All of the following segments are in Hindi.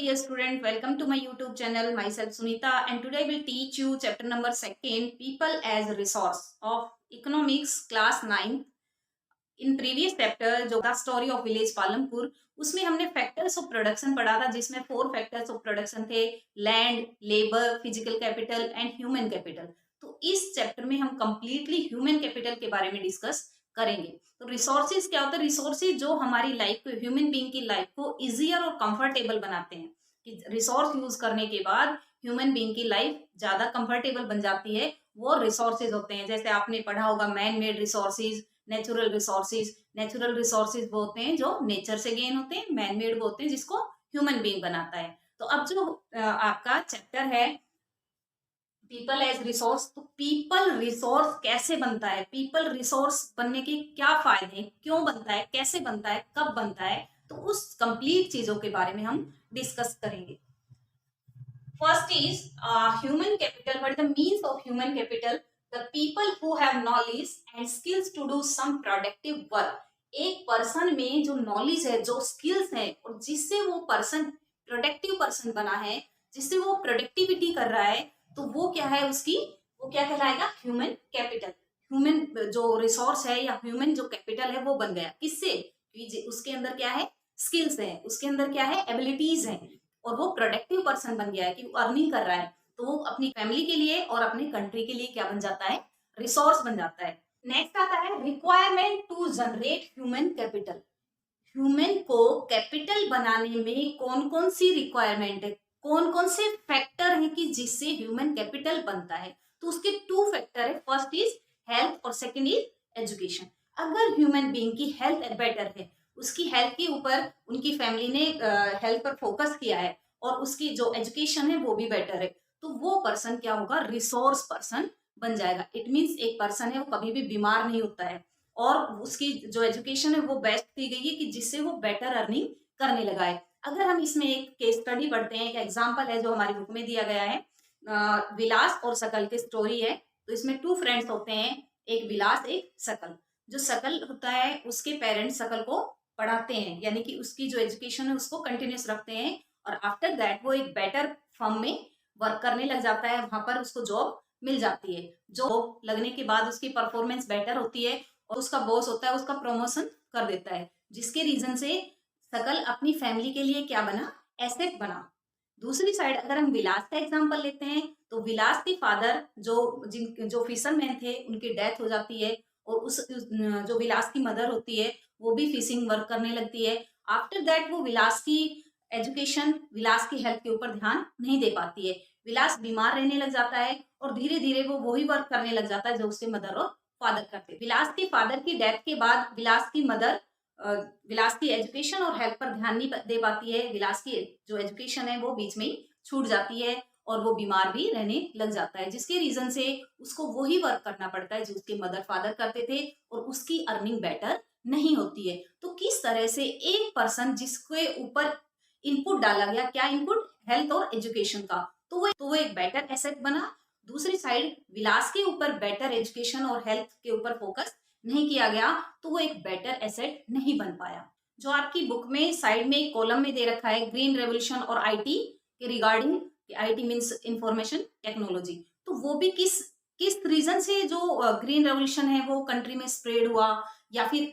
dear student, welcome to my YouTube channel. Myself Sunita, and today I will teach you chapter number 2, People as Resource of Economics class 9. In previous chapter जो था स्टोरी ऑफ विलेज पालमपुर, उसमें हमने फैक्टर्स ऑफ प्रोडक्शन पढ़ा था, जिसमें 4 फैक्टर्स ऑफ प्रोडक्शन थे: land, labour, physical capital and human capital. तो इस चैप्टर में हम कंप्लीटली ह्यूमन कैपिटल के बारे में डिस्कस करेंगे। तो रिसोर्सेज क्या होता है? रिसोर्सेज जो हमारी लाइफ को, ह्यूमन बीइंग की लाइफ को इजियर और कंफर्टेबल बनाते हैं, कि रिसोर्स यूज करने के बाद ह्यूमन बीइंग की लाइफ ज्यादा कंफर्टेबल बन जाती है, वो रिसोर्सेज होते हैं। जैसे आपने पढ़ा होगा man made resources, natural resources. Natural resources वो होते हैं जो नेचर से गेन होते हैं, मैन मेड वो होते हैं जिसको ह्यूमन बीइंग बनाता है। तो अब जो आपका चैप्टर है पीपल एज रिसोर्स, तो पीपल रिसोर्स कैसे बनता है, पीपल रिसोर्स बनने के क्या फायदे हैं, क्यों बनता है, कैसे बनता है, कब बनता है, तो उस कंप्लीट चीजों के बारे में हम डिस्कस करेंगे। First is human capital. What is the means of human capital? The people who have knowledge and skills to do some productive work. एक पर्सन में जो नॉलेज है, जो स्किल्स है, और जिससे वो पर्सन प्रोडक्टिव पर्सन बना है, जिससे वो प्रोडक्टिविटी कर रहा है, तो वो क्या है उसकी, वो क्या कहलाएगा? Human capital. ह्यूमन जो रिसोर्स है या ह्यूमन जो कैपिटल है वो बन गया। किससे? उसके अंदर क्या है? स्किल्स है, उसके अंदर क्या है? एबिलिटीज है, और वो प्रोडक्टिव पर्सन बन गया है कि वो अर्निंग कर रहा है, तो वो अपनी फैमिली के लिए और अपनी कंट्री के लिए क्या बन जाता है? रिसोर्स बन जाता है। नेक्स्ट आता है requirement to generate human capital. Human को कैपिटल बनाने में कौन कौन सी रिक्वायरमेंट है, कौन कौन से फैक्टर हैं कि जिससे ह्यूमन कैपिटल बनता है? तो उसके 2 फैक्टर है। फर्स्ट इज हेल्थ और सेकंड इज एजुकेशन। अगर ह्यूमन बीइंग की हेल्थ बेटर है, उसकी हेल्थ के ऊपर उनकी फैमिली ने हेल्थ पर फोकस किया है, और उसकी जो एजुकेशन है वो भी बेटर है, तो वो पर्सन क्या होगा? रिसोर्स पर्सन बन जाएगा। इट मीन्स एक पर्सन है वो कभी भी बीमार नहीं होता है, और उसकी जो एजुकेशन है वो बेस्ट दी गई है कि जिससे वो बेटर अर्निंग करने लगा है। अगर हम इसमें एक केस स्टडी पढ़ते हैं, एक एग्जाम्पल है जो हमारी बुक में दिया गया है, विलास और सकल की स्टोरी है। तो इसमें 2 फ्रेंड्स होते हैं, एक विलास एक सकल। जो सकल होता है उसके पेरेंट्स सकल को पढ़ाते हैं, यानी कि उसकी जो एजुकेशन है उसको कंटिन्यूस रखते हैं, और आफ्टर दैट वो एक बेटर फर्म में वर्क करने लग जाता है, वहां पर उसको जॉब मिल जाती है। जॉब लगने के बाद उसकी परफॉर्मेंस बेटर होती है, और उसका बॉस होता है उसका प्रमोशन कर देता है, जिसके रीजन से सकल अपनी फैमिली के लिए क्या बना? एसेट बना। दूसरी साइड अगर हम विलास का एग्जांपल लेते हैं, तो विलास के फादर जो फिशरमैन थे उनकी डेथ हो जाती है, और जो विलास की मदर होती है वो भी फिशिंग वर्क करने लगती है। आफ्टर दैट वो विलास की एजुकेशन, विलास की हेल्थ के ऊपर ध्यान नहीं दे पाती है, विलास बीमार रहने लग जाता है, और धीरे धीरे वो वही वर्क करने लग जाता है जो उसके मदर और फादर करते। विलास के फादर की डेथ के बाद विलास की मदर विलास की एजुकेशन और हेल्थ पर ध्यान नहीं दे पाती है, विलास की जो एजुकेशन है वो बीच में ही छूट जाती है, और वो बीमार भी रहने लग जाता है, जिसके रीजन से उसको वही वर्क करना पड़ता है जो उसके मदर फादर करते थे, और उसकी अर्निंग बेटर नहीं होती है। तो किस तरह से एक पर्सन जिसके ऊपर इनपुट डाला गया, क्या इनपुट? हेल्थ और एजुकेशन का, तो वो एक बेटर एसेट बना। दूसरी साइड विलास के ऊपर बेटर एजुकेशन और हेल्थ के ऊपर फोकस नहीं किया गया, तो वो एक बेटर एसेट नहीं बन पाया। जो आपकी बुक में साइड में एक कॉलम में दे रखा है ग्रीन रेवोल्यूशन और आईटी के regarding, IT means information technology, तो वो भी किस किस रीजन से जो ग्रीन रेवोल्यूशन है वो कंट्री में स्प्रेड हुआ, या फिर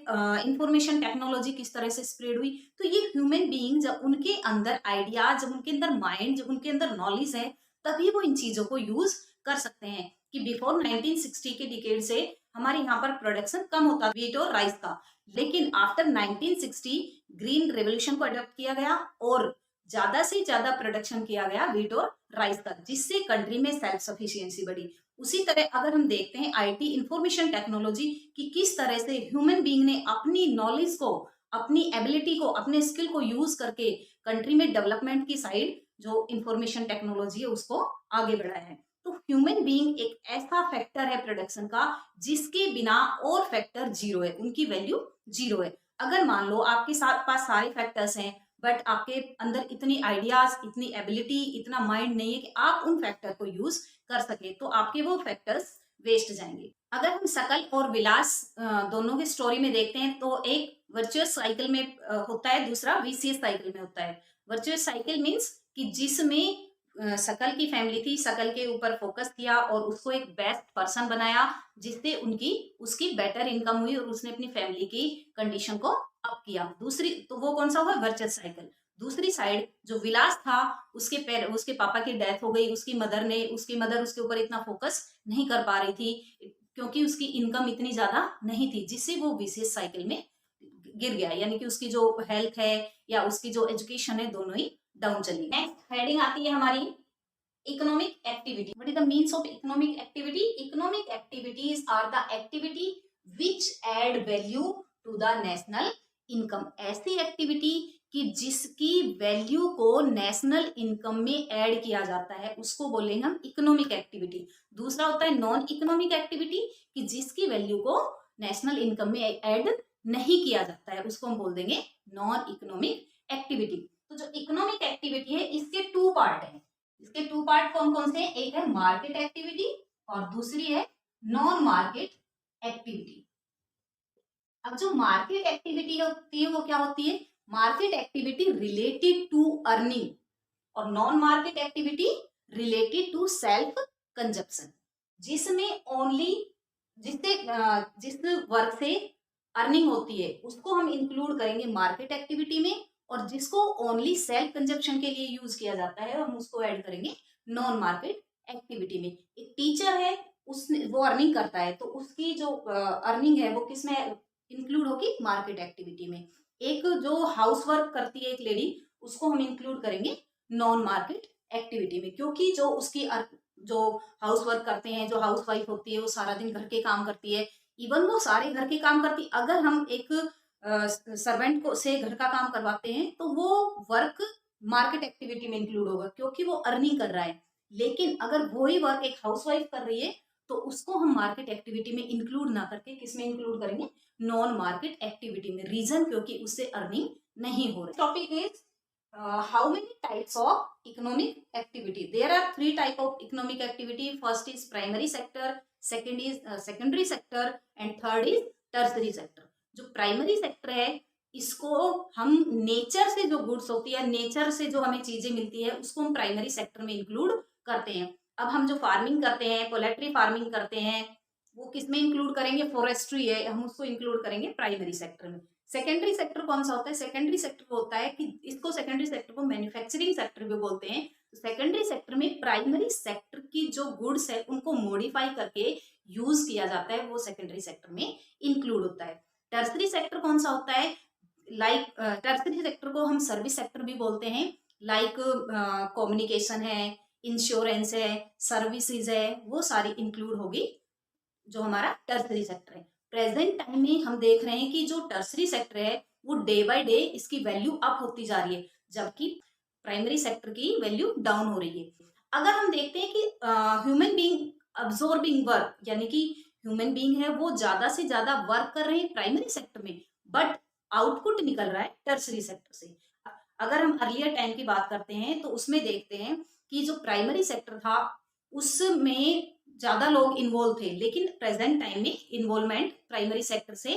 इंफॉर्मेशन टेक्नोलॉजी किस तरह से स्प्रेड हुई? तो ये ह्यूमन बीइंग जब उनके अंदर आइडिया, जब उनके अंदर माइंड, जब उनके अंदर नॉलेज है, तभी वो इन चीजों को यूज कर सकते हैं। कि बिफोर 1960 के डिकेड से हमारे यहाँ पर प्रोडक्शन कम होता वीट और राइस का, लेकिन आफ्टर 1960 ग्रीन रेवोल्यूशन को अडॉप्ट किया गया, और ज्यादा से ज्यादा प्रोडक्शन किया गया वीट और राइस का, जिससे कंट्री में सेल्फ सफिशिएंसी बढ़ी। उसी तरह अगर हम देखते हैं आईटी इंफॉर्मेशन टेक्नोलॉजी की, किस तरह से ह्यूमन बीइंग ने अपनी नॉलेज को, अपनी एबिलिटी को, अपने स्किल को यूज करके कंट्री में डेवलपमेंट की साइड जो इंफॉर्मेशन टेक्नोलॉजी है उसको आगे बढ़ाया है। तो ह्यूमन बीइंग एक ऐसा फैक्टर है प्रोडक्शन का जिसके बिना और फैक्टर जीरो है, उनकी वैल्यू जीरो है। अगर मान लो आपके साथ पास सारे फैक्टर्स हैं, बट आपके अंदर इतनी आइडियाज, इतनी एबिलिटी, इतना माइंड नहीं है कि आप उन फैक्टर को यूज कर सके, तो आपके वो फैक्टर्स वेस्ट जाएंगे। अगर हम सकल और विलास दोनों की स्टोरी में देखते हैं, तो एक वर्चुअस साइकिल में होता है, दूसरा वीसीएस साइकिल में होता है। वर्चुअस साइकिल मीन्स कि जिसमें शकल की फैमिली थी, शकल के ऊपर फोकस किया और उसको एक बेस्ट पर्सन बनाया, जिससे उसकी बेटर इनकम हुई और उसने अपनी फैमिली की कंडीशन को अप किया। दूसरी तो वो कौन सा हुआ, वर्चस साइकिल। दूसरी साइड जो विलास था, उसके पापा की डेथ हो गई, उसकी मदर उसके ऊपर इतना फोकस नहीं कर पा रही थी क्योंकि उसकी इनकम इतनी ज्यादा नहीं थी, जिससे वो विशेष साइकिल में गिर गया, यानी कि उसकी जो हेल्थ है या उसकी जो एजुकेशन है दोनों ही डाउन चली। नेक्स्ट हेडिंग आती है हमारी economic activity. What is the means of economic activity? Economic activities are the activity which add value to the national income. ऐसी एक्टिविटी कि जिसकी वैल्यू को नेशनल इनकम में ऐड किया जाता है उसको बोलेंगे हम इकोनॉमिक एक्टिविटी। दूसरा होता है नॉन इकोनॉमिक एक्टिविटी कि जिसकी वैल्यू को नेशनल इनकम में ऐड नहीं किया जाता है, उसको हम बोल देंगे नॉन इकोनॉमिक एक्टिविटी। तो जो इकोनॉमिक एक्टिविटी है इसके टू पार्ट है। इसके टू पार्ट कौन कौन से हैं? एक है मार्केट एक्टिविटी और दूसरी है नॉन मार्केट एक्टिविटी। अब जो मार्केट एक्टिविटी होती है वो क्या होती है? Market activity related to earning और non market activity related to self consumption, जिसमें ओनली जिस वर्क से अर्निंग होती है उसको हम इंक्लूड करेंगे मार्केट एक्टिविटी में, और जिसको ओनली सेल्फ कंजप्शन के लिए यूज किया जाता है हम उसको ऐड करेंगे नॉन मार्केट एक्टिविटी में। एक टीचर है, उसने वो अर्निंग करता है तो उसकी जो अर्निंग है वो किस में इंक्लूड होगी? मार्केट एक्टिविटी में। एक जो हाउस वर्क करती है एक लेडी, उसको हम इंक्लूड करेंगे नॉन मार्केट एक्टिविटी में, क्योंकि जो हाउस वर्क करते हैं, जो हाउस वाइफ होती है वो सारा दिन घर के काम करती है, इवन वो सारे घर के काम करती, अगर हम एक सर्वेंट को से घर का काम करवाते हैं तो वो वर्क मार्केट एक्टिविटी में इंक्लूड होगा क्योंकि वो अर्निंग कर रहा है। लेकिन अगर वही वर्क एक हाउसवाइफ कर रही है तो उसको हम मार्केट एक्टिविटी में इंक्लूड ना करके किस में इंक्लूड करेंगे? नॉन मार्केट एक्टिविटी में। रीजन क्योंकि उससे अर्निंग नहीं हो रही। Topic is how many types of economic activity? There are 3 type of economic activity. First is primary sector, second is secondary sector and third is tertiary sector. जो प्राइमरी सेक्टर है इसको हम नेचर से जो गुड्स होती है, नेचर से जो हमें चीजें मिलती है उसको हम प्राइमरी सेक्टर में इंक्लूड करते हैं। अब हम जो फार्मिंग करते हैं, पोल्ट्री फार्मिंग करते हैं, वो किसमें इंक्लूड करेंगे? फॉरेस्ट्री है, हम उसको इंक्लूड करेंगे प्राइमरी सेक्टर में। सेकेंडरी सेक्टर कौन सा होता है? सेकेंडरी सेक्टर वो होता है कि इसको सेकेंडरी सेक्टर को मैन्युफैक्चरिंग सेक्टर भी बोलते हैं। तो सेकेंडरी सेक्टर में प्राइमरी सेक्टर की जो गुड्स है उनको मॉडिफाई करके यूज किया जाता है, वो सेकेंडरी सेक्टर में इंक्लूड होता है। टर्सरी सेक्टर कौन सा होता है? टर्सरी सेक्टर को हम सर्विस सेक्टर भी बोलते हैं, लाइक कम्युनिकेशन है, इंश्योरेंस है, सर्विसेज है, वो सारी इंक्लूड होगी जो हमारा टर्सरी सेक्टर है। प्रेजेंट टाइम में हम देख रहे हैं कि जो टर्सरी सेक्टर है वो डे बाय डे इसकी वैल्यू अप होती जा रही है, जबकि प्राइमरी सेक्टर की वैल्यू डाउन हो रही है। अगर हम देखते हैं कि ह्यूमन बीइंग अब्सॉर्बिंग वर्क, यानी कि ह्यूमन बीइंग है वो ज्यादा से ज्यादा वर्क कर रहे हैं प्राइमरी सेक्टर में, बट आउटपुट निकल रहा है टर्सरी सेक्टर से। अगर हम अर्लियर टाइम की बात करते हैं तो उसमें देखते हैं कि जो प्राइमरी सेक्टर था उसमें ज्यादा लोग इन्वॉल्व थे, लेकिन प्रेजेंट टाइम में इन्वॉल्वमेंट प्राइमरी सेक्टर से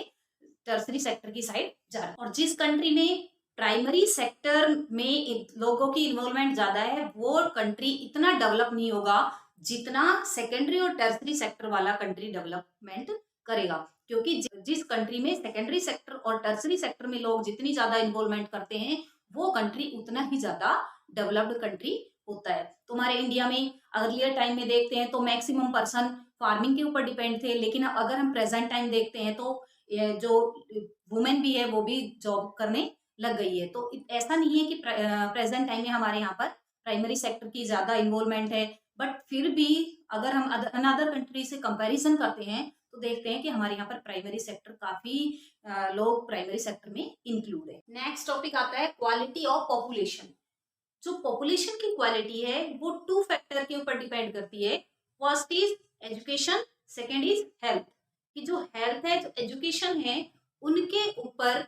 टर्सरी सेक्टर की साइड जा रहा है। और जिस कंट्री में प्राइमरी सेक्टर में लोगों की इन्वॉल्वमेंट ज्यादा है वो कंट्री इतना डेवलप नहीं होगा जितना सेकेंडरी और टर्सरी सेक्टर वाला कंट्री डेवलपमेंट करेगा, क्योंकि जिस कंट्री में सेकेंडरी सेक्टर और टर्सरी सेक्टर में लोग जितनी ज्यादा इन्वॉल्वमेंट करते हैं वो कंट्री उतना ही ज्यादा डेवलप्ड कंट्री होता है। तुम्हारे इंडिया में अर्लियर टाइम में देखते हैं तो मैक्सिमम पर्सन फार्मिंग के ऊपर डिपेंड थे, लेकिन अगर हम प्रेजेंट टाइम देखते हैं तो जो वुमेन भी है वो भी जॉब करने लग गई है। तो ऐसा नहीं है कि प्रेजेंट टाइम में हमारे यहाँ पर प्राइमरी सेक्टर की ज्यादा इन्वॉल्वमेंट है, बट फिर भी अगर हम अनदर कंट्री से कंपैरिजन करते हैं तो देखते हैं कि हमारे यहाँ पर प्राइमरी सेक्टर काफी लोग प्राइमरी सेक्टर में इंक्लूड है। नेक्स्ट टॉपिक आता है क्वालिटी ऑफ पॉपुलेशन। जो पॉपुलेशन की क्वालिटी है वो 2 फैक्टर के ऊपर डिपेंड करती है। First is education, second is health. कि जो हेल्थ है, जो एजुकेशन है, उनके ऊपर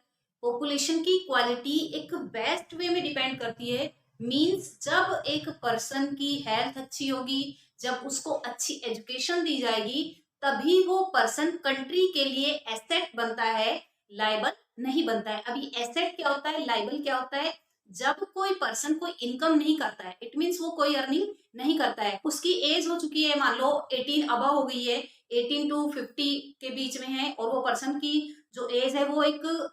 पॉपुलेशन की क्वालिटी एक बेस्ट वे में डिपेंड करती है। मींस जब एक पर्सन की हेल्थ अच्छी होगी, जब उसको अच्छी एजुकेशन दी जाएगी, तभी वो पर्सन कंट्री के लिए एसेट बनता है, लायबल नहीं बनता है। अभी एसेट क्या होता है, लायबल क्या होता है? जब कोई पर्सन कोई इनकम नहीं करता है, इट मीन्स वो कोई अर्निंग नहीं करता है, उसकी एज हो चुकी है, मान लो 18 अबव हो गई है, 18 टू 50 के बीच में है, और वो पर्सन की जो एज है वो एक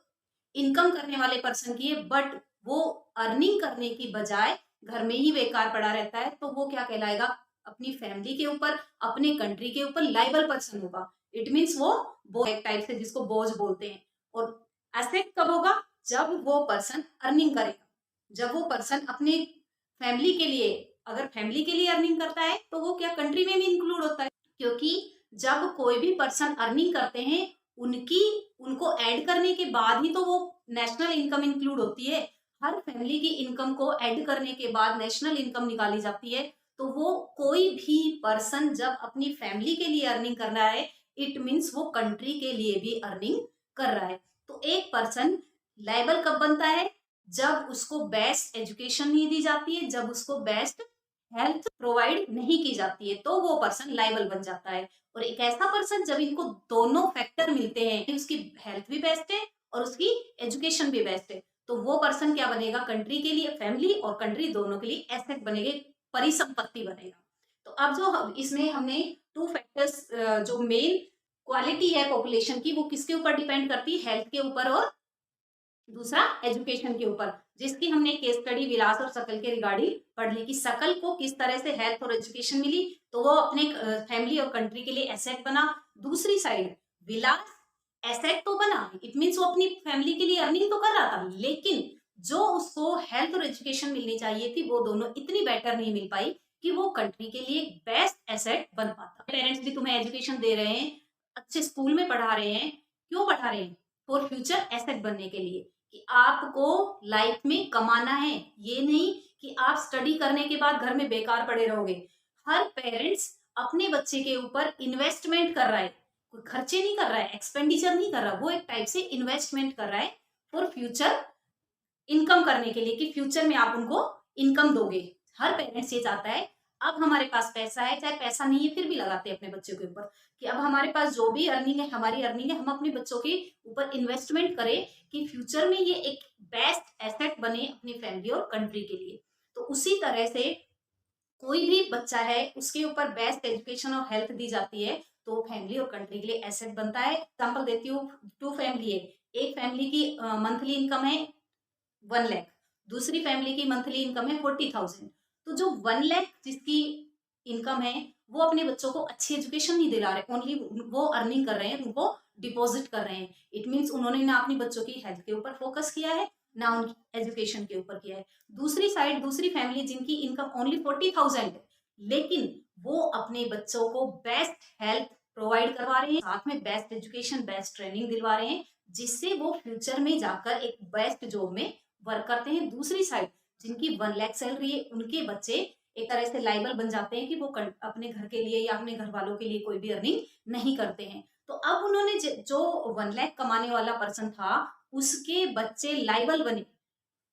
इनकम करने वाले पर्सन की है, बट वो अर्निंग करने की बजाय घर में ही बेकार पड़ा रहता है, तो वो क्या कहलाएगा? अपनी फैमिली के ऊपर, अपने कंट्री के ऊपर लाइबल पर्सन होगा। इट मीन्स वो एक टाइप से जिसको बोझ बोलते हैं। और एसेट कब होगा? जब वो पर्सन अर्निंग करेगा, जब वो पर्सन अपने फैमिली के लिए, अगर फैमिली के लिए अर्निंग करता है तो वो क्या कंट्री में भी इंक्लूड होता है, क्योंकि जब कोई भी पर्सन अर्निंग करते हैं उनकी उनको ऐड करने के बाद ही तो वो नेशनल इनकम इंक्लूड होती है। हर फैमिली की इनकम को ऐड करने के बाद नेशनल इनकम निकाली जाती है। तो वो कोई भी पर्सन जब अपनी फैमिली के लिए अर्निंग कर रहा है, इट मीन्स वो कंट्री के लिए भी अर्निंग कर रहा है। तो एक पर्सन लायबल कब बनता है? जब उसको बेस्ट एजुकेशन नहीं दी जाती है, जब उसको बेस्ट हेल्थ प्रोवाइड नहीं की जाती है, तो वो पर्सन लायबल बन जाता है। और एक ऐसा पर्सन जब इनको दोनों फैक्टर मिलते हैं, उसकी हेल्थ भी बेस्ट है और उसकी एजुकेशन भी बेस्ट है, तो वो पर्सन क्या बनेगा? कंट्री के लिए, फैमिली और कंट्री दोनों के लिए एसेट बनेगा, परिसंपत्ति बनेगा। तो अब जो इसमें हमने टू फैक्टर्स, जो मेन क्वालिटी है पॉपुलेशन की, वो किसके ऊपर डिपेंड करती है? हेल्थ के ऊपर और दूसरा एजुकेशन के ऊपर, जिसकी हमने केस स्टडी विलास और शकल के रिगार्डिंग पढ़ ली कि शकल को किस तरह से हेल्थ और एजुकेशन मिली, तो वो अपने फैमिली और कंट्री के लिए एसेट बना। दूसरी साइड विलास एसेट तो बना, इट मीन्स वो अपनी फैमिली के लिए अर्निंग तो कर रहा था, लेकिन जो उसको हेल्थ और एजुकेशन मिलनी चाहिए थी वो दोनों इतनी बेटर नहीं मिल पाई कि वो कंट्री के लिए बेस्ट एसेट बन पाता। पेरेंट्स भी तुम्हें एजुकेशन दे रहे हैं, अच्छे स्कूल में पढ़ा रहे हैं, क्यों पढ़ा रहे हैं? फॉर फ्यूचर एसेट बनने के लिए, कि आपको लाइफ में कमाना है, ये नहीं कि आप स्टडी करने के बाद घर में बेकार पड़े रहोगे। हर पेरेंट्स अपने बच्चे के ऊपर इन्वेस्टमेंट कर रहा है, कोई खर्चे नहीं कर रहा है, एक्सपेंडिचर नहीं कर रहा, वो एक टाइप से इन्वेस्टमेंट कर रहा है फॉर फ्यूचर इनकम करने के लिए, कि फ्यूचर में आप उनको इनकम दोगे। हर पेरेंट्स ये चाहता है अब हमारे पास पैसा है, चाहे पैसा नहीं है फिर भी लगाते हैं अपने बच्चों के ऊपर, कि अब हमारे पास जो भी अर्निंग है, हमारी अर्निंग है, हम अपने बच्चों के ऊपर इन्वेस्टमेंट करें कि फ्यूचर में ये एक बेस्ट एसेट बने अपनी फैमिली और कंट्री के लिए। तो उसी तरह से कोई भी बच्चा है उसके ऊपर बेस्ट एजुकेशन और हेल्थ दी जाती है, तो फैमिली और कंट्री के लिए एसेट बनता है। एग्जाम्पल देती हूँ, टू फैमिली है, एक फैमिली की मंथली इनकम है 1 लाख, दूसरी फैमिली की मंथली इनकम है 40,000। तो जो 1 लाख जिसकी इनकम है वो अपने बच्चों को अच्छी एजुकेशन नहीं दिला रहे, ओनली वो अर्निंग कर रहे हैं, उनको डिपॉजिट कर रहे हैं। इट मीन्स उन्होंने ना अपनी बच्चों की हेल्थ के ऊपर फोकस किया है, ना उनकी एजुकेशन के ऊपर किया है। दूसरी साइड, दूसरी फैमिली जिनकी इनकम ओनली 40,000 है, लेकिन वो अपने बच्चों को बेस्ट हेल्थ प्रोवाइड करवा रहे हैं, साथ में बेस्ट एजुकेशन, बेस्ट ट्रेनिंग दिलवा रहे हैं, जिससे वो फ्यूचर में जाकर एक बेस्ट जॉब में वर्क करते हैं। दूसरी साइड जिनकी 1 लाख सैलरी है, उनके बच्चे एक तरह से लाइबल बन जाते हैं कि वो अपने घर के लिए या अपने घर वालों के लिए कोई भी अर्निंग नहीं करते हैं। तो अब उन्होंने जो 1 लाख कमाने वाला पर्सन था, उसके बच्चे लाइबल बने,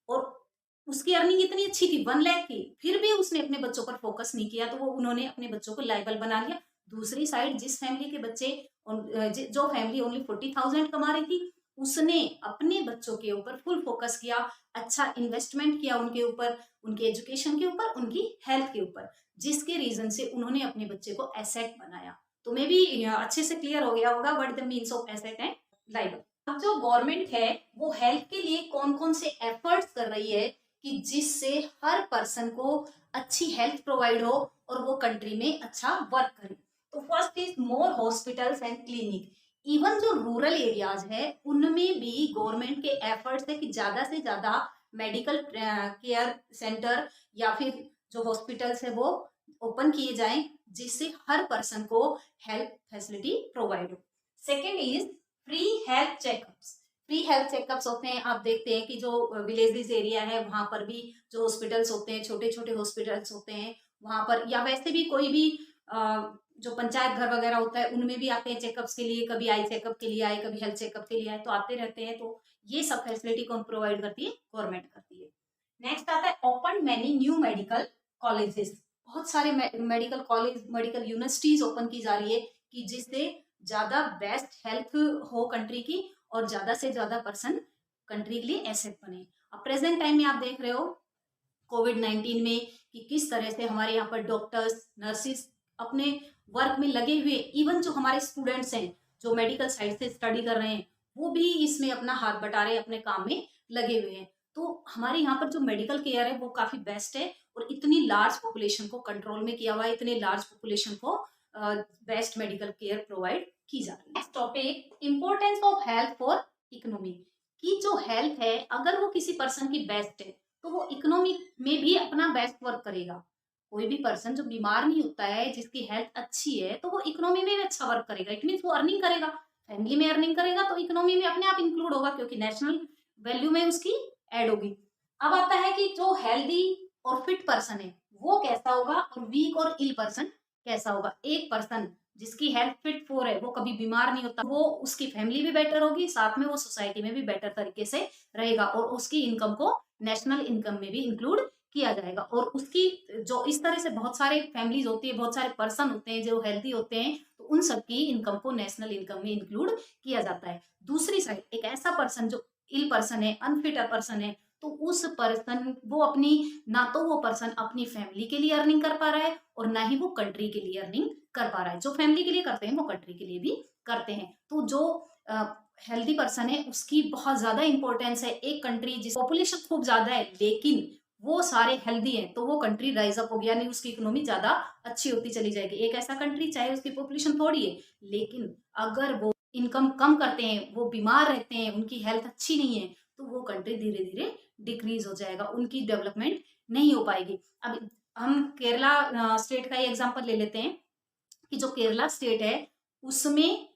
और उसकी अर्निंग इतनी अच्छी थी 1 लाख की, फिर भी उसने अपने बच्चों पर फोकस नहीं किया, तो वो उन्होंने अपने बच्चों को लाइबल बना लिया। दूसरी साइड जिस फैमिली के बच्चे, जो फैमिली ओनली 40,000 कमा रही थी, उसने अपने बच्चों के ऊपर फुल फोकस किया, अच्छा इन्वेस्टमेंट किया उनके ऊपर, उनके एजुकेशन के ऊपर, उनकी हेल्थ के ऊपर, जिसके रीजन से उन्होंने अपने बच्चे को एसेट बनाया। तो मे भी अच्छे से क्लियर हो गया होगा what the means of asset and liable. अब जो गवर्नमेंट है वो हेल्थ के लिए कौन कौन से एफर्ट्स कर रही है कि जिससे हर पर्सन को अच्छी हेल्थ प्रोवाइड हो और वो कंट्री में अच्छा वर्क करे। तो first is more hospitals and clinic. Even जो रूरल एरियाज है उनमें भी गवर्नमेंट के एफर्ट्स है कि ज्यादा से ज्यादा मेडिकल केयर सेंटर या फिर जो हॉस्पिटल्स है वो ओपन किए जाएं, जिससे हर पर्सन को हेल्थ फैसिलिटी प्रोवाइड हो। Second is free health checkups. Free health checkups होते हैं, आप देखते हैं कि जो विलेजेस एरिया है वहां पर भी जो हॉस्पिटल्स होते हैं, छोटे छोटे हॉस्पिटल्स होते हैं वहां पर, या वैसे भी कोई भी जो पंचायत घर वगैरह होता है उनमें भी आते हैं चेकअप्स के लिए, कभी आई चेकअप के लिए आए, कभी हेल्थ चेकअप के लिए आए, तो आते रहते हैं। तो ये सब फैसिलिटी कौन प्रोवाइड करती है? गवर्नमेंट करती है। नेक्स्ट आता है open many new medical colleges. बहुत सारे medical college, medical universities open की जा रही है कि जिससे ज्यादा बेस्ट हेल्थ हो कंट्री की और ज्यादा से ज्यादा पर्सन कंट्री के लिए एसेट बने। अब प्रेजेंट टाइम में आप देख रहे हो कोविड-19 में कि किस तरह से हमारे यहाँ पर डॉक्टर्स, नर्सेस अपने वर्क में लगे हुए, इवन जो हमारे स्टूडेंट्स हैं, जो मेडिकल साइड से स्टडी कर रहे हैं, वो भी इसमें अपना हाथ बटा रहे हैं, अपने काम में लगे हुए हैं। तो हमारे यहाँ पर जो मेडिकल केयर है वो काफ़ी बेस्ट है और इतनी लार्ज पॉपुलेशन को कंट्रोल में किया हुआ है, इतने लार्ज पॉपुलेशन को बेस्ट मेडिकल केयर प्रोवाइड की जा रही है। Next topic, importance of health for economy. की जो हेल्थ है, अगर वो किसी पर्सन की बेस्ट है तो वो इकोनॉमी में भी अपना बेस्ट वर्क करेगा। कोई भी पर्सन जो बीमार नहीं होता है, जिसकी हेल्थ अच्छी है, तो वो इकोनॉमी में भी अच्छा वर्क करेगा। इट मीन्स वो अर्निंग करेगा, फैमिली में अर्निंग करेगा तो इकोनॉमी में अपने आप इंक्लूड होगा, क्योंकि नेशनल वैल्यू में उसकी ऐड होगी। अब आता है कि जो हेल्दी और फिट पर्सन है वो कैसा होगा और वीक और इल पर्सन कैसा होगा। एक पर्सन जिसकी हेल्थ फिट फोर है वो कभी बीमार नहीं होता, वो उसकी फैमिली भी बेटर होगी, साथ में वो सोसाइटी में भी बेटर तरीके से रहेगा और उसकी इनकम को नेशनल इनकम में भी इंक्लूड किया जाएगा। और उसकी जो इस तरह से बहुत सारे फैमिलीज होती है, बहुत सारे पर्सन होते हैं जो हेल्थी होते हैं, तो उन सबकी इनकम को नेशनल इनकम में इंक्लूड किया जाता है। दूसरी साइड एक ऐसा पर्सन जो इल पर्सन है, अनफिट पर्सन है, तो उस पर्सन वो अपनी, ना तो वो पर्सन अपनी फैमिली के लिए अर्निंग कर पा रहा है और ना ही वो कंट्री के लिए अर्निंग कर पा रहा है। जो फैमिली के लिए करते हैं वो कंट्री के लिए भी करते हैं। तो जो हेल्दी पर्सन है उसकी बहुत ज्यादा इंपॉर्टेंस है। एक कंट्री जिस पॉपुलेशन खूब ज्यादा है लेकिन वो सारे हेल्दी हैं, तो वो कंट्री राइज अप होगी, यानी उसकी इकोनॉमी ज्यादा अच्छी होती चली जाएगी। एक ऐसा कंट्री चाहे उसकी पॉपुलेशन थोड़ी है लेकिन अगर वो इनकम कम करते हैं, वो बीमार रहते हैं, उनकी हेल्थ अच्छी नहीं है, तो वो कंट्री धीरे धीरे डिक्रीज हो जाएगा, उनकी डेवलपमेंट नहीं हो पाएगी। अब हम केरला स्टेट का ही एग्जांपल ले लेते हैं कि जो केरला स्टेट है उसमें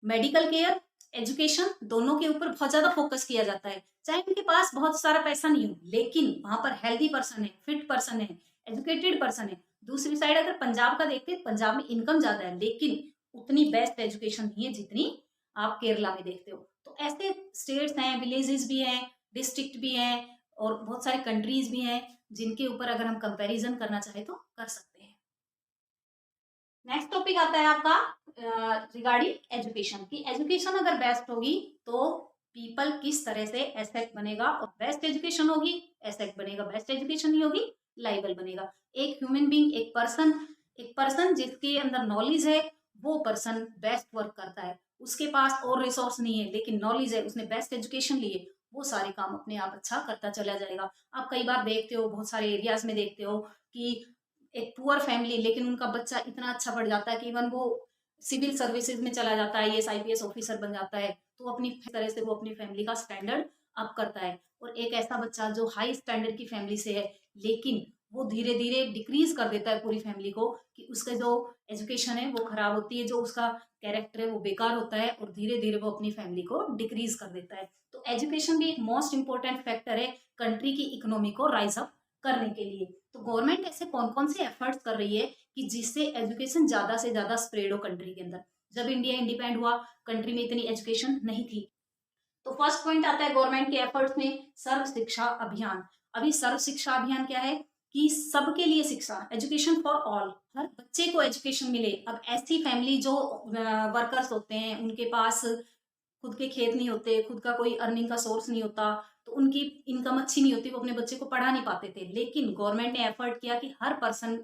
मेडिकल केयर, एजुकेशन दोनों के ऊपर बहुत ज्यादा फोकस किया जाता है। चाहे उनके पास बहुत सारा पैसा नहीं हो लेकिन वहां पर हेल्दी पर्सन है, फिट पर्सन है, एजुकेटेड पर्सन है। दूसरी साइड अगर पंजाब का देखते हैं, पंजाब में इनकम ज्यादा है लेकिन उतनी बेस्ट एजुकेशन नहीं है जितनी आप केरला में देखते हो। तो ऐसे स्टेट्स हैं, विलेजेस भी हैं, डिस्ट्रिक्ट भी हैं और बहुत सारे कंट्रीज भी हैं जिनके ऊपर अगर हम कंपैरिजन करना चाहे तो कर सकते हैं। नेक्स्ट टॉपिक आता है आपका रिगार्डिंग एजुकेशन की। एजुकेशन अगर बेस्ट होगी तो पीपल किस तरह से एसेट बनेगा, और बेस्ट एजुकेशन होगी एसेट बनेगा, बेस्ट एजुकेशन नहीं होगी लाइबल बनेगा। एक ह्यूमन बीइंग, एक पर्सन जिसके अंदर नॉलेज है वो पर्सन बेस्ट वर्क करता है। उसके पास और रिसोर्स नहीं है लेकिन नॉलेज है, उसने बेस्ट एजुकेशन ली है, वो सारे काम अपने आप अच्छा करता चला जाएगा। आप कई बार देखते हो, बहुत सारे एरियाज में देखते हो कि एक पुअर फैमिली लेकिन उनका बच्चा इतना अच्छा पढ़ जाता है कि इवन वो सिविल सर्विसेज में चला जाता है, आईएएस आईपीएस ऑफिसर बन जाता है, तो अपनी तरह से वो अपनी फैमिली का स्टैंडर्ड अप करता है। और एक ऐसा बच्चा जो हाई स्टैंडर्ड की फैमिली से है लेकिन वो धीरे धीरे डिक्रीज कर देता है पूरी फैमिली को, कि उसका जो एजुकेशन है वो खराब होती है, जो उसका कैरेक्टर है वो बेकार होता है और धीरे धीरे वो अपनी फैमिली को डिक्रीज कर देता है। तो एजुकेशन भी एक मोस्ट इंपॉर्टेंट फैक्टर है कंट्री की इकोनॉमी को राइज अप करने के लिए। तो गवर्नमेंट ऐसे कौन कौन से एफर्ट्स कर रही है कि जिससे एजुकेशन ज्यादा से ज्यादा स्प्रेड हो कंट्री के अंदर। जब इंडिया इंडिपेंडेंट हुआ कंट्री में इतनी एजुकेशन नहीं थी। तो फर्स्ट पॉइंट आता है गवर्नमेंट के एफर्ट्स में सर्व शिक्षा अभियान। अभी सर्व शिक्षा अभियान क्या है कि सबके लिए शिक्षा, एजुकेशन फॉर ऑल, हर बच्चे को एजुकेशन मिले। अब ऐसी फैमिली जो वर्कर्स होते हैं, उनके पास खुद के खेत नहीं होते, खुद का कोई अर्निंग का सोर्स नहीं होता, तो उनकी इनकम अच्छी नहीं होती, वो अपने बच्चे को पढ़ा नहीं पाते थे। लेकिन गवर्नमेंट ने एफर्ट किया कि हर पर्सन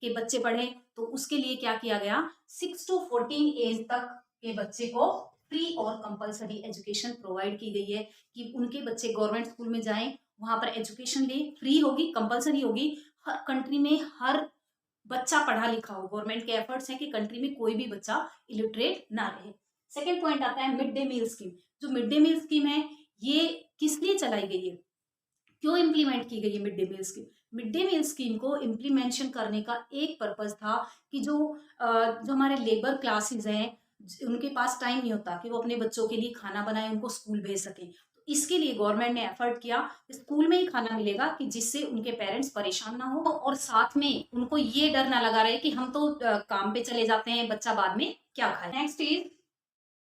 के बच्चे पढ़े, तो उसके लिए क्या किया गया, 6 to 14 एज तक के बच्चे को फ्री और कंपलसरी एजुकेशन प्रोवाइड की गई है कि उनके बच्चे गवर्नमेंट स्कूल में जाएं, वहां पर एजुकेशन ले, फ्री होगी, कंपलसरी होगी। हर कंट्री में हर बच्चा पढ़ा लिखा हो। गवर्नमेंट के एफर्ट्स हैं कि कंट्री में कोई भी बच्चा इलिटरेट ना रहे। सेकेंड पॉइंट आता है मिड डे मील स्कीम। जो मिड डे मील स्कीम है ये किस लिए चलाई गई है, क्यों इम्प्लीमेंट की गई है midday meal scheme. Midday meal scheme को इम्प्लीमेंशन करने का एक पर्पज था कि जो हमारे लेबर क्लासेस हैं उनके पास टाइम नहीं होता कि वो अपने बच्चों के लिए खाना बनाए, उनको स्कूल भेज सके। तो इसके लिए गवर्नमेंट ने एफर्ट किया स्कूल में ही खाना मिलेगा कि जिससे उनके पेरेंट्स परेशान ना हो और साथ में उनको ये डर ना लगा रहे कि हम तो काम पे चले जाते हैं, बच्चा बाद में क्या खाए। Next is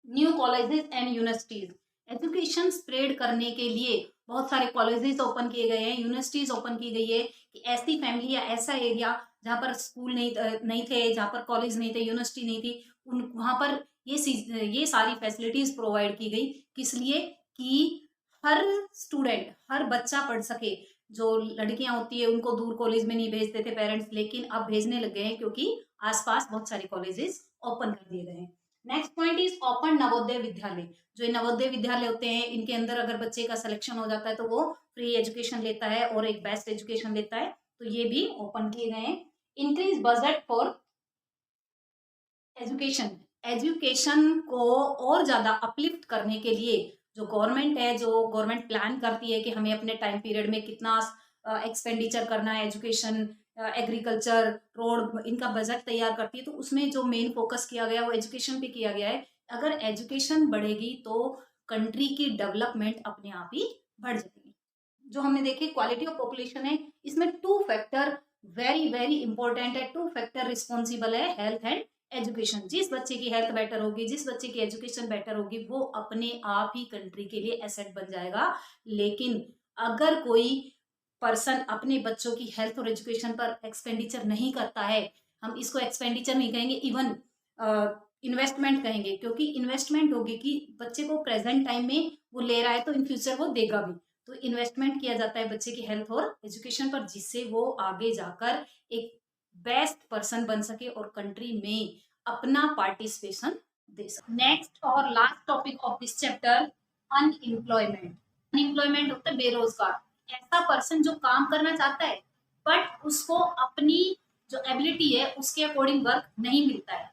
new colleges and universities. Education spread करने के लिए बहुत सारे कॉलेजेस ओपन किए गए हैं, यूनिवर्सिटीज ओपन की गई है कि ऐसी फैमिली या ऐसा एरिया जहाँ पर स्कूल नहीं थे, जहाँ पर कॉलेज नहीं थे, यूनिवर्सिटी नहीं थी, वहां पर ये सारी फैसिलिटीज प्रोवाइड की गई। किस लिए कि हर स्टूडेंट, हर बच्चा पढ़ सके। जो लड़कियां होती है उनको दूर कॉलेज में नहीं भेजते थे पेरेंट्स, लेकिन अब भेजने लग गए हैं क्योंकि आसपास बहुत सारे कॉलेजेस ओपन कर दिए गए हैं। Next point is open Navodaya Vidyalaya. जो ये नवोदय विद्यालय होते हैं, इनके अंदर अगर बच्चे का सिलेक्शन हो जाता है तो वो फ्री एजुकेशन लेता है और एक बेस्ट एजुकेशन लेता है, तो ये भी ओपन किए गए हैं। Increase budget for education. Education को और ज्यादा अपलिफ्ट करने के लिए जो गवर्नमेंट है, जो गवर्नमेंट प्लान करती है कि हमें अपने टाइम पीरियड में कितना एक्सपेंडिचर करना है एजुकेशन, एग्रीकल्चर, रोड, इनका बजट तैयार करती है, तो उसमें जो मेन फोकस किया गया वो एजुकेशन पे किया गया है। अगर एजुकेशन बढ़ेगी तो कंट्री की डेवलपमेंट अपने आप ही बढ़ जाएगी। जो हमने देखे क्वालिटी ऑफ पॉपुलेशन है, इसमें two factor very very important है, टू फैक्टर रिस्पॉन्सिबल है, हेल्थ एंड एजुकेशन। जिस बच्चे की हेल्थ बेटर होगी, जिस बच्चे की एजुकेशन बेटर होगी, वो अपने आप ही कंट्री के लिए एसेट बन जाएगा। लेकिन अगर कोई पर्सन अपने बच्चों की हेल्थ और एजुकेशन पर एक्सपेंडिचर नहीं करता है, हम इसको एक्सपेंडिचर नहीं कहेंगे, इवन इन्वेस्टमेंट कहेंगे, क्योंकि इन्वेस्टमेंट होगी कि बच्चे को प्रेजेंट टाइम में वो ले रहा है तो इन फ्यूचर वो देगा भी। तो इन्वेस्टमेंट किया जाता है बच्चे की हेल्थ और एजुकेशन पर, जिससे वो आगे जाकर एक बेस्ट पर्सन बन सके और कंट्री में अपना पार्टिसिपेशन दे सके। नेक्स्ट और last topic of this chapter, unemployment. Unemployment होता है बेरोजगार, ऐसा पर्सन जो काम करना चाहता है बट उसको अपनी जो एबिलिटी है उसके अकॉर्डिंग वर्क नहीं मिलता है।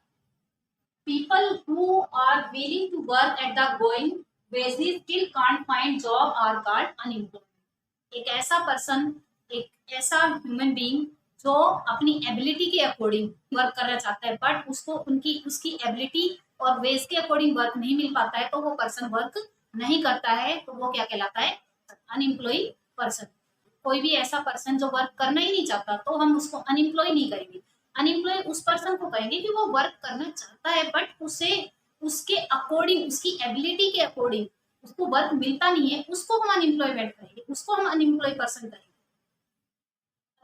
People who are willing to work at the going wages still can't find job are called unemployed. एक ऐसा पर्सन, एक ऐसा ह्यूमन बीइंग जो अपनी एबिलिटी के अकॉर्डिंग वर्क करना चाहता है बट उसको उसकी एबिलिटी और वेज के अकॉर्डिंग वर्क नहीं मिल पाता है, तो वो पर्सन वर्क नहीं करता है, तो वो क्या कहलाता है? Unemployed person. कोई भी ऐसा पर्सन जो वर्क करना ही नहीं चाहता तो हम उसको अनएम्प्लॉय नहीं करेंगे। अनएम्प्लॉय उस पर्सन को कहेंगे कि वो वर्क करना चाहता है बट उसे उसके अकॉर्डिंग, उसकी एबिलिटी के अकॉर्डिंग उसको वर्क मिलता नहीं है, उसको हम अनएम्प्लॉयमेंट करेंगे, उसको हम अनएम्प्लॉय पर्सन करेंगे।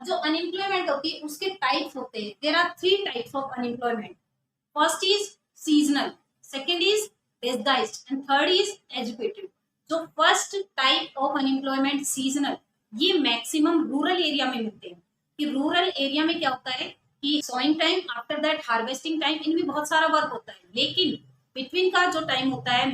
जो अनएम्प्लॉयमेंट होती है उसके टाइप्स होते हैं। There are 3 types of unemployment. First is seasonal, second is disguised and third is educated. जो first type of unemployment seasonal, ये मैक्सिमम रूरल एरिया में मिलते हैं। कि रूरल एरिया में क्या होता है कि sowing time, after that harvesting time, इनमें बहुत सारा वर्क होता है, लेकिन बिटवीन का जो टाइम होता है,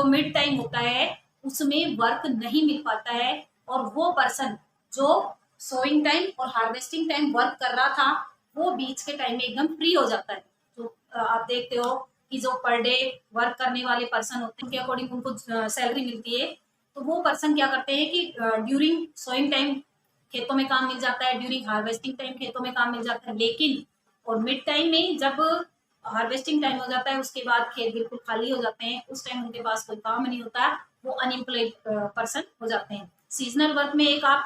मिड टाइम होता है, उसमें वर्क नहीं मिल पाता है। और वो पर्सन जो सोइंग टाइम और हार्वेस्टिंग टाइम वर्क कर रहा था, वो बीच के टाइम में एकदम फ्री हो जाता है। तो आप देखते हो कि जो पर डे वर्क करने वाले पर्सन होते हैं उनके अकॉर्डिंग उनको सैलरी मिलती है, तो वो पर्सन क्या करते हैं कि ड्यूरिंग सोइंग टाइम खेतों में काम मिल जाता है, ड्यूरिंग हार्वेस्टिंग टाइम खेतों में काम मिल जाता है, लेकिन और मिड टाइम में जब हार्वेस्टिंग टाइम हो जाता है उसके बाद खेत बिल्कुल खाली हो जाते हैं, उस टाइम उनके पास कोई काम नहीं होता, वो अनएम्प्लॉयड पर्सन हो जाते हैं। सीजनल वर्क में एक आप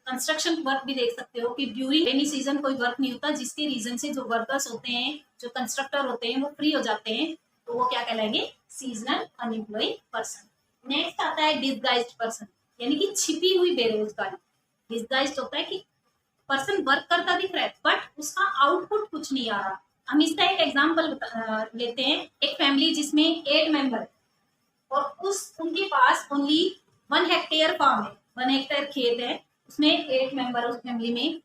कंस्ट्रक्शन वर्क भी देख सकते हो कि ड्यूरिंग रेनी सीजन कोई वर्क नहीं होता, जिसके रीजन से जो वर्कर्स होते हैं, जो कंस्ट्रक्टर होते हैं, वो फ्री हो जाते हैं, तो वो क्या कहलाएंगे? Seasonal unemployed person. नेक्स्ट आता है डिसगाइज्ड पर्सन, यानी कि छिपी हुई बेरोजगारी। डिसगाइज्ड होता है कि पर्सन वर्क करता दिख रहा है बट उसका आउटपुट कुछ नहीं आ रहा। हम इसका एक एग्जांपल लेते हैं। एक फैमिली जिसमें 8 मेंबर और उनके पास ओनली 1 हेक्टेयर फार्म है, 1 हेक्टेयर खेत है, उसमें 8 मेंबर उस फैमिली में।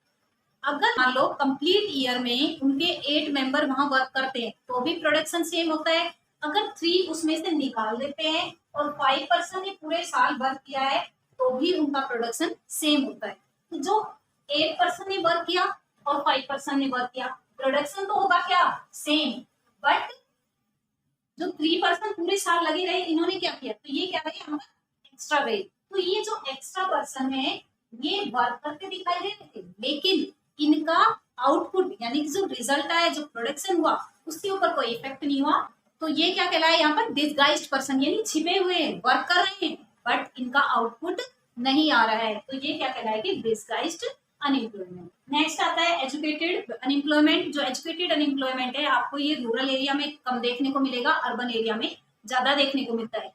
अगर मान लो कंप्लीट ईयर में उनके 8 मेंबर वहां वर्क करते हैं तो भी प्रोडक्शन सेम होता है। अगर 3 उसमें से निकाल देते हैं और 5 पर्सन ने पूरे साल वर्क किया है तो भी उनका प्रोडक्शन सेम होता है। तो जो 8 पर्सन ने वर्क किया और 5 पर्सन ने वर्क किया, प्रोडक्शन तो होगा क्या? सेम। बट जो 3 पर्सन पूरे साल लगे रहे, इन्होंने क्या किया? तो ये क्या रहे? हमारा एक्स्ट्रा रहे। तो ये जो एक्स्ट्रा पर्सन है ये वर्क करके दिखाई दे रहे थे, लेकिन इनका आउटपुट यानी कि जो रिजल्ट आया, जो प्रोडक्शन हुआ, उसके ऊपर कोई इफेक्ट नहीं हुआ। तो ये क्या कहलाए यहाँ पर? डिसगाइज्ड पर्सन, यानी छिपे हुए हैं, वर्क कर रहे हैं बट इनका आउटपुट नहीं आ रहा है, तो ये क्या कहलाएगी? Disguised unemployment. नेक्स्ट आता है एजुकेटेड अनएम्प्लॉयमेंट। जो एजुकेटेड अनएम्प्लॉयमेंट है आपको ये रूरल एरिया में कम देखने को मिलेगा, अर्बन एरिया में ज्यादा देखने को मिलता है।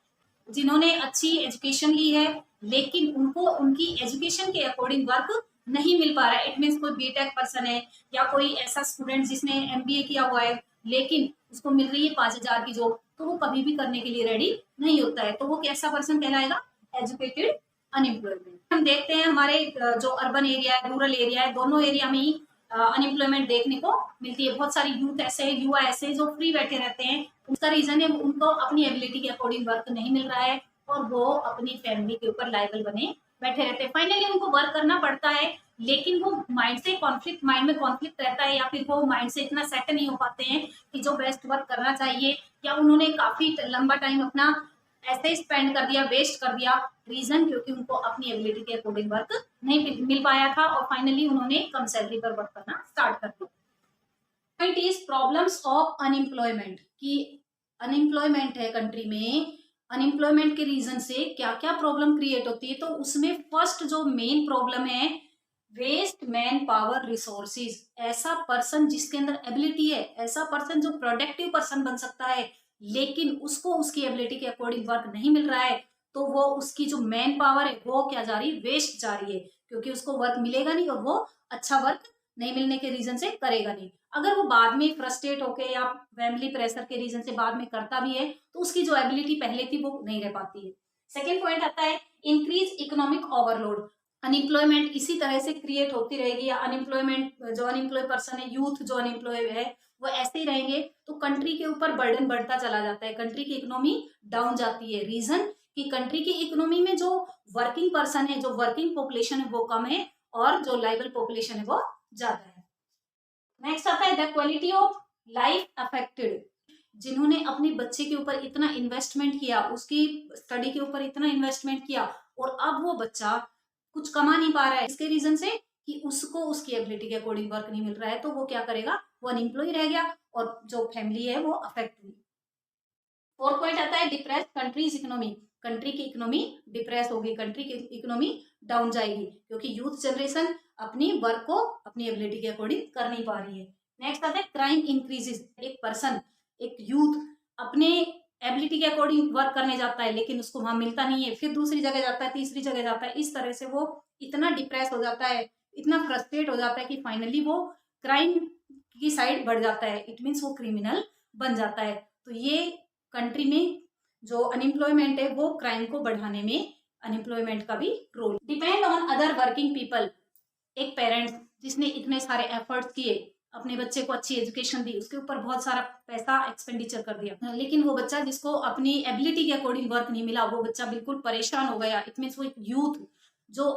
जिन्होंने अच्छी एजुकेशन ली है लेकिन उनको उनकी एजुकेशन के अकॉर्डिंग वर्क नहीं मिल पा रहा है। इट मीन्स कोई बीटेक पर्सन है या कोई ऐसा स्टूडेंट जिसने एमबीए किया हुआ है लेकिन उसको मिल रही है 5,000 की जॉब, तो वो कभी भी करने के लिए रेडी नहीं होता है, तो वो कैसा पर्सन कहलाएगा? Educated unemployment. हम देखते हैं हमारे जो अर्बन एरिया है, रूरल एरिया है, दोनों एरिया में ही अनएम्प्लॉयमेंट देखने को मिलती है। बहुत सारी यूथ ऐसे है, युवा ऐसे जो फ्री बैठे रहते हैं। उसका रीजन है उनको अपनी एबिलिटी के अकॉर्डिंग वर्क नहीं मिल रहा है और वो अपनी फैमिली के ऊपर लायबल बने बैठे रहते हैं। फाइनली उनको वर्क करना पड़ता है, लेकिन वो माइंड से कॉन्फ्लिक्ट, माइंड में कॉन्फ्लिक्ट रहता है, या फिर वो माइंड से इतना सेट नहीं हो पाते हैं कि जो बेस्ट वर्क करना चाहिए, या उन्होंने काफी लंबा टाइम अपना ऐसे स्पेंड कर दिया, वेस्ट कर दिया। रीजन क्योंकि उनको अपनी एबिलिटी के अकॉर्डिंग वर्क नहीं मिल पाया था और फाइनली उन्होंने कम सैलरी पर वर्क करना स्टार्ट कर दिया। Point is problems of unemployment, कि अनएम्प्लॉयमेंट है कंट्री में, अनएम्प्लॉयमेंट के रीजन से क्या क्या प्रॉब्लम क्रिएट होती है। तो उसमें फर्स्ट जो मेन प्रॉब्लम है, वेस्ट मैन पावर रिसोर्सेज। ऐसा पर्सन जिसके अंदर एबिलिटी है, ऐसा पर्सन जो प्रोडक्टिव पर्सन बन सकता है, लेकिन उसको उसकी एबिलिटी के अकॉर्डिंग वर्क नहीं मिल रहा है, तो वो उसकी जो मैन पावर है वो क्या जा रही है, वेस्ट जा रही है, क्योंकि उसको वर्क मिलेगा नहीं और वो अच्छा वर्क नहीं मिलने के रीजन से करेगा नहीं। अगर वो बाद में फ्रस्ट्रेट होके या फैमिली प्रेशर के रीजन से बाद में करता भी है, तो उसकी जो एबिलिटी पहले थी वो नहीं रह पाती है। सेकेंड पॉइंट आता है इंक्रीज इकोनॉमिक ओवरलोड। अनएम्प्लॉयमेंट इसी तरह से क्रिएट होती रहेगी, या अनएम्प्लॉयमेंट जो अनएम्प्लॉय पर्सन है, यूथ जो अनएम्प्लॉय है, वो ऐसे ही रहेंगे, तो कंट्री के ऊपर बर्डन बढ़ता चला जाता है, कंट्री की इकोनॉमी डाउन जाती है। रीजन कि कंट्री की इकोनॉमी में जो वर्किंग पर्सन है, जो वर्किंग पॉपुलेशन है वो कम है और जो लाइबल पॉपुलेशन है वो ज्यादा है। नेक्स्ट आता है the quality of life affected. जिन्होंने अपने बच्चे के ऊपर इतना इन्वेस्टमेंट किया, उसकी स्टडी के ऊपर इतना इन्वेस्टमेंट किया, और अब वो बच्चा कुछ कमा नहीं पा रहा है, इसके रीजन से कि उसको उसकी एबिलिटी के अकॉर्डिंग वर्क नहीं मिल रहा है, तो वो क्या करेगा, वो अनएम्प्लॉय रह गया और जो फैमिली है वो अफेक्ट हुई। फोर्थ पॉइंट आता है डिप्रेस कंट्रीज इकोनॉमी। कंट्री की इकोनॉमी डिप्रेस होगी, कंट्री की इकोनॉमी डाउन जाएगी, क्योंकि यूथ जनरेशन अपनी वर्क को अपनी एबिलिटी के अकॉर्डिंग कर नहीं पा रही है। नेक्स्ट आता है क्राइम इंक्रीजेस। एक पर्सन, एक यूथ अपने एबिलिटी के अकॉर्डिंग वर्क करने जाता है, लेकिन उसको वहां मिलता नहीं है, फिर दूसरी जगह जाता है, तीसरी जगह जाता है, इस तरह से वो इतना डिप्रेस हो जाता है, इतना फ्रस्ट्रेट हो जाता है कि फाइनली वो क्राइम की साइड बढ़ जाता है। इट मीन्स वो क्रिमिनल बन जाता है। तो ये कंट्री में जो अनएम्प्लॉयमेंट है वो क्राइम को बढ़ाने में अनएम्प्लॉयमेंट का भी role. Depend on other working people. एक पेरेंट्स जिसने इतने सारे एफर्ट्स किए, अपने बच्चे को अच्छी एजुकेशन दी, उसके ऊपर बहुत सारा पैसा एक्सपेंडिचर कर दिया, लेकिन वो बच्चा जिसको अपनी एबिलिटी के अकॉर्डिंग वर्क नहीं मिला, वो बच्चा बिल्कुल परेशान हो गया। इट मीन्स वो एक यूथ जो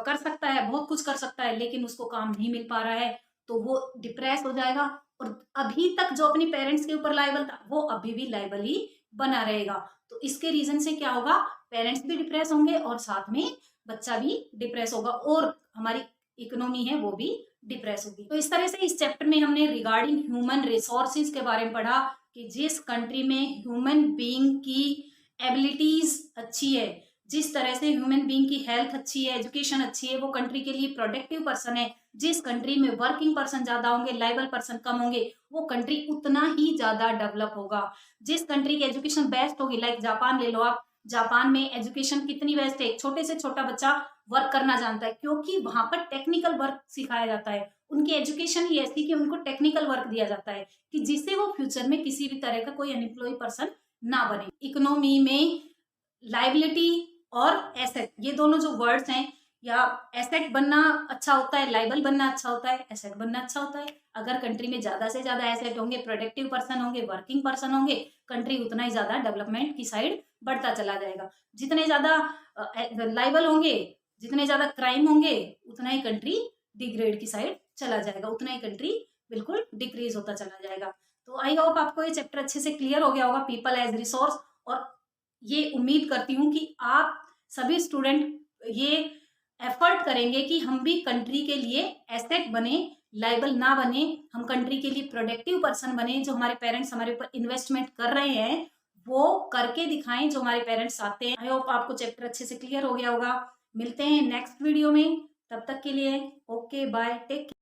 कर सकता है, बहुत कुछ कर सकता है, लेकिन उसको काम नहीं मिल पा रहा है, तो वो डिप्रेस हो जाएगा और अभी तक जो अपनी पेरेंट्स के ऊपर लायबल था वो अभी भी लायबल ही बना रहेगा। तो इसके रीजन से क्या होगा, पेरेंट्स भी डिप्रेस होंगे और साथ में बच्चा भी डिप्रेस होगा और हमारी इकोनॉमी है वो भी डिप्रेस होगी। तो इस तरह से इस चैप्टर में हमने रिगार्डिंग ह्यूमन रिसोर्सेज के बारे में पढ़ा कि जिस कंट्री में ह्यूमन बीइंग की एबिलिटीज अच्छी है, जिस तरह से ह्यूमन बीइंग की हेल्थ अच्छी है, एजुकेशन अच्छी है, वो कंट्री के लिए प्रोडक्टिव पर्सन है। जिस कंट्री में वर्किंग पर्सन ज्यादा होंगे, लाइबल पर्सन कम होंगे, वो कंट्री उतना ही ज्यादा डेवलप होगा। जिस कंट्री की एजुकेशन बेस्ट होगी, लाइक जापान ले लो आप, जापान में एजुकेशन कितनी बेस्ट है, एक छोटे से छोटा बच्चा वर्क करना जानता है, क्योंकि वहां पर टेक्निकल वर्क सिखाया जाता है। उनकी एजुकेशन ही ऐसी कि उनको टेक्निकल वर्क दिया जाता है कि जिससे वो फ्यूचर में किसी भी तरह का कोई अनएम्प्लॉय पर्सन ना बने। इकोनॉमी में लाइबिलिटी और एसेट, ये दोनों जो वर्ड्स हैं, या एसेट बनना अच्छा होता है, लाइबल बनना अच्छा होता है, एसेट बनना अच्छा होता है। अगर कंट्री में ज्यादा से ज्यादा एसेट होंगे, प्रोडक्टिव पर्सन होंगे, वर्किंग पर्सन होंगे, कंट्री उतना ही ज्यादा डेवलपमेंट की साइड बढ़ता चला जाएगा। जितने ज्यादा लाइबल होंगे, जितने ज्यादा क्राइम होंगे, उतना ही कंट्री डिग्रेड की साइड चला जाएगा, उतना ही कंट्री बिल्कुल डिक्रीज होता चला जाएगा। तो आई होप आपको ये चैप्टर अच्छे से क्लियर हो गया होगा, पीपल एज रिसोर्स। और ये उम्मीद करती हूँ कि आप सभी स्टूडेंट ये एफर्ट करेंगे कि हम भी कंट्री के लिए एसेट बने, लाइबल ना बने, हम कंट्री के लिए प्रोडक्टिव पर्सन बने। जो हमारे पेरेंट्स हमारे ऊपर इन्वेस्टमेंट कर रहे हैं वो करके दिखाएं, जो हमारे पेरेंट्स चाहते हैं। आई होप आपको चैप्टर अच्छे से क्लियर हो गया होगा। मिलते हैं नेक्स्ट वीडियो में, तब तक के लिए ओके बाय, टेक केयर।